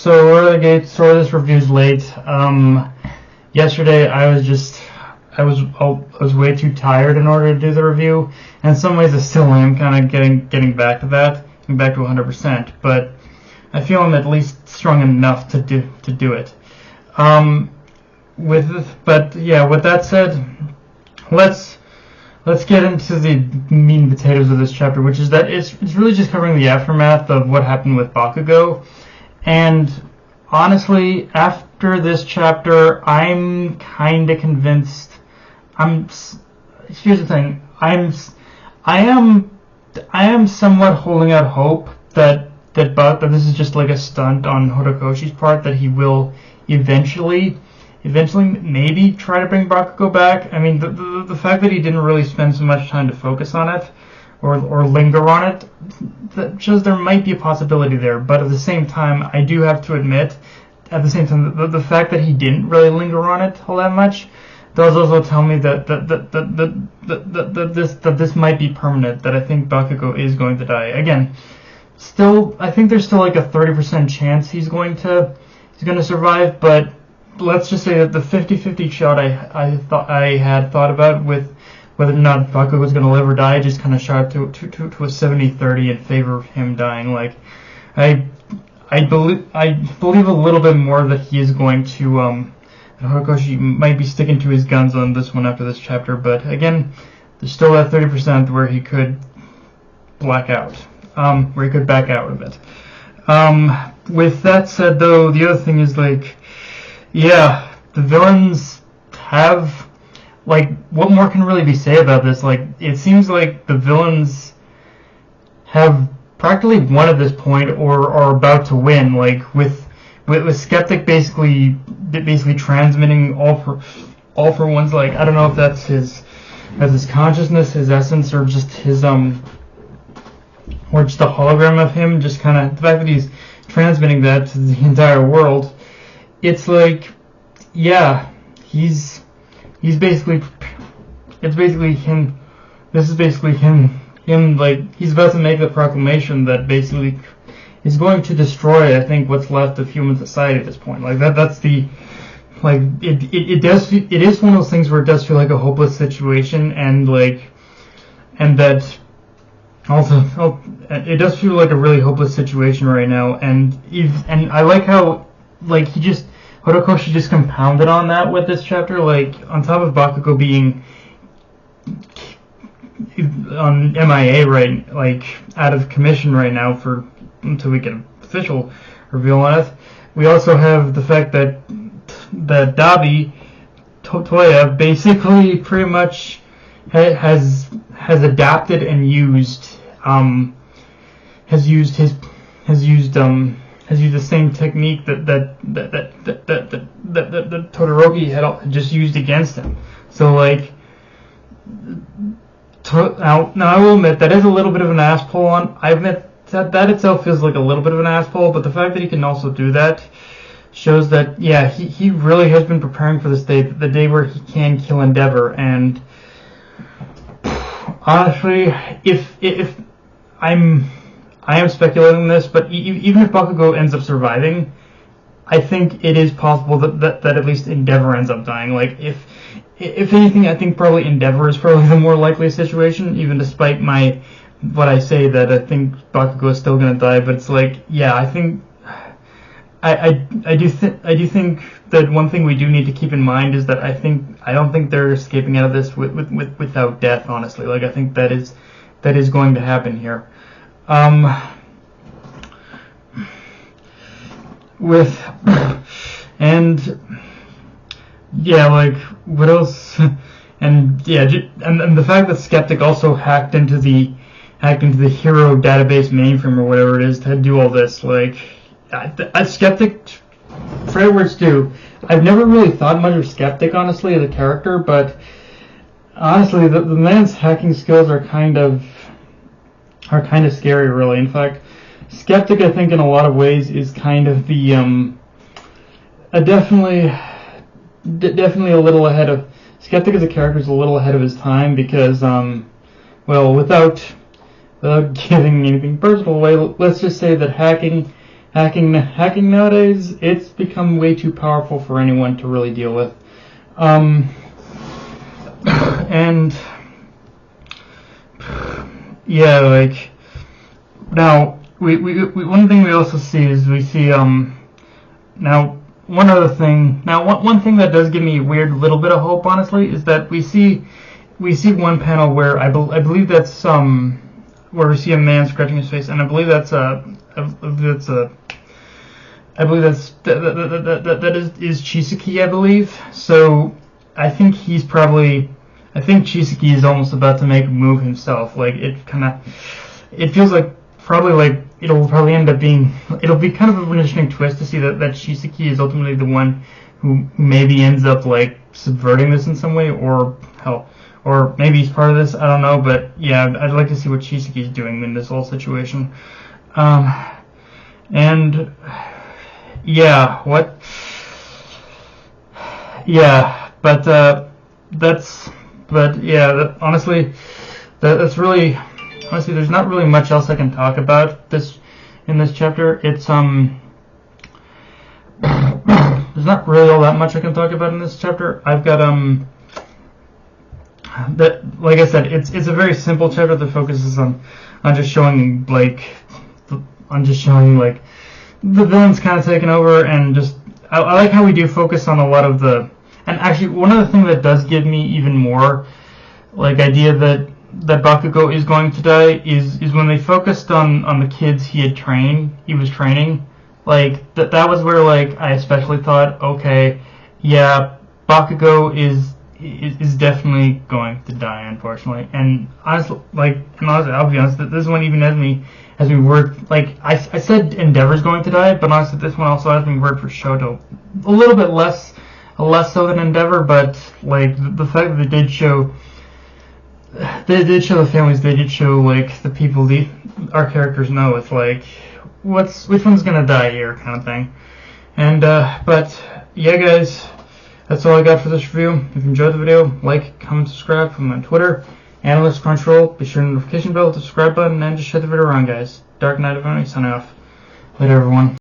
So we're the gate. Sorry, this review's late. Yesterday I was way too tired in order to do the review, and in some ways I still am kind of getting back to that, getting back to 100%. But I feel I'm at least strong enough to do it. With that said, let's get into the meat and potatoes of this chapter, which is that it's really just covering the aftermath of what happened with Bakugo. And honestly, after this chapter, I'm kind of convinced. Here's the thing. I am somewhat holding out hope that this is just like a stunt on Horikoshi's part, that he will eventually maybe try to bring Bakugo back. I mean, the fact that he didn't really spend so much time to focus on it or linger on it, that shows there might be a possibility there. But at the same time, I do have to admit, the fact that he didn't really linger on it all that much does also tell me that this might be permanent, that I think Bakugo is going to die. Again, I think there's still like a 30% chance he's going to survive, but let's just say that the 50-50 shot I had thought about with whether or not Bakugo was going to live or die just kind of shot to a 70-30 in favor of him dying. Like, I believe a little bit more that he is going to Horikoshi might be sticking to his guns on this one after this chapter, but again, there's still that 30% where he could black out, where he could back out a bit. With that said, though, the other thing is, like, yeah, the villains have, like, what more can really be said about this? Like, it seems like the villains have practically won at this point, or are about to win, like, with Skeptic basically transmitting all for one's, like, I don't know if that's his consciousness, his essence, or just his or just a hologram of him, just kind of the fact that he's transmitting that to the entire world. It's like, yeah, it's basically him. This is basically him, like, he's about to make the proclamation that basically is going to destroy, I think, what's left of human society at this point. Like, that's the, like, it is one of those things where it does feel like a hopeless situation, and that also, it does feel like a really hopeless situation right now, and I like how, like, Horikoshi just compounded on that with this chapter, like, on top of Bakugo being on MIA, right, like, out of commission right now until we get an official reveal on it. We also have the fact that Dabi Toya basically pretty much has adapted and used the same technique that Todoroki had just used against him. So, like, now I will admit that is a little bit of an ass-pull on. I admit that itself feels like a little bit of an ass-pull, but the fact that he can also do that shows that, yeah, he really has been preparing for this day, the day where he can kill Endeavor. And honestly, if I am speculating this, but even if Bakugo ends up surviving, I think it is possible that at least Endeavor ends up dying. Like, if anything, I think probably Endeavor is probably the more likely situation, even despite what I say, that I think Bakugo is still going to die. But it's like, yeah, I think I do think that one thing we do need to keep in mind is that I don't think they're escaping out of this without death. Honestly, like, I think that is going to happen here. And yeah, like, what else? And yeah, and the fact that Skeptic also hacked into the hero database mainframe or whatever it is to do all this, like, Skeptic, for where it's due, I've never really thought much of Skeptic, honestly, as a character, but honestly, the man's hacking skills are kind of scary, really. In fact, Skeptic, I think, in a lot of ways, is kind of the definitely a little ahead of Skeptic as a character is a little ahead of his time, because well, without giving anything personal away, let's just say that hacking hacking nowadays, it's become way too powerful for anyone to really deal with. And yeah, like now we one thing we also see is we see now one other thing. Now one thing that does give me a weird little bit of hope, honestly, is that we see one panel where I believe that's where we see a man scratching his face, and I believe that is Chisaki, I believe. So I think Chisaki is almost about to make a move himself. Like it feels like it'll probably end up being, it'll be kind of an interesting twist to see that Chisaki is ultimately the one who maybe ends up like subverting this in some way, or maybe he's part of this, I don't know, but yeah, I'd like to see what Chisaki's doing in this whole situation. And yeah, honestly, there's not really much else I can talk about in this chapter. It's there's not really all that much I can talk about in this chapter. I've got like I said, it's a very simple chapter that focuses on just showing the villains kind of taking over, and just I like how we do focus on a lot of the. And actually, one of the things that does give me even more idea that Bakugo is going to die is when they focused on the kids he was training. That was where I especially thought, okay, yeah, Bakugo is definitely going to die, unfortunately. And honestly, I'll be honest, this one even has me worried. I said Endeavor's going to die, but honestly, this one also has me worried for Shoto. A little bit less so than Endeavor, but the fact that they did show the families, they did show the people our characters know. It's which one's gonna die here, kind of thing. And but yeah, guys, that's all I got for this review. If you enjoyed the video, like, comment, subscribe. From on Twitter, Analyst Control. Be sure to notification bell, the subscribe button, and just share the video around, guys. Dark Knight of Oni, signing off. Later, everyone.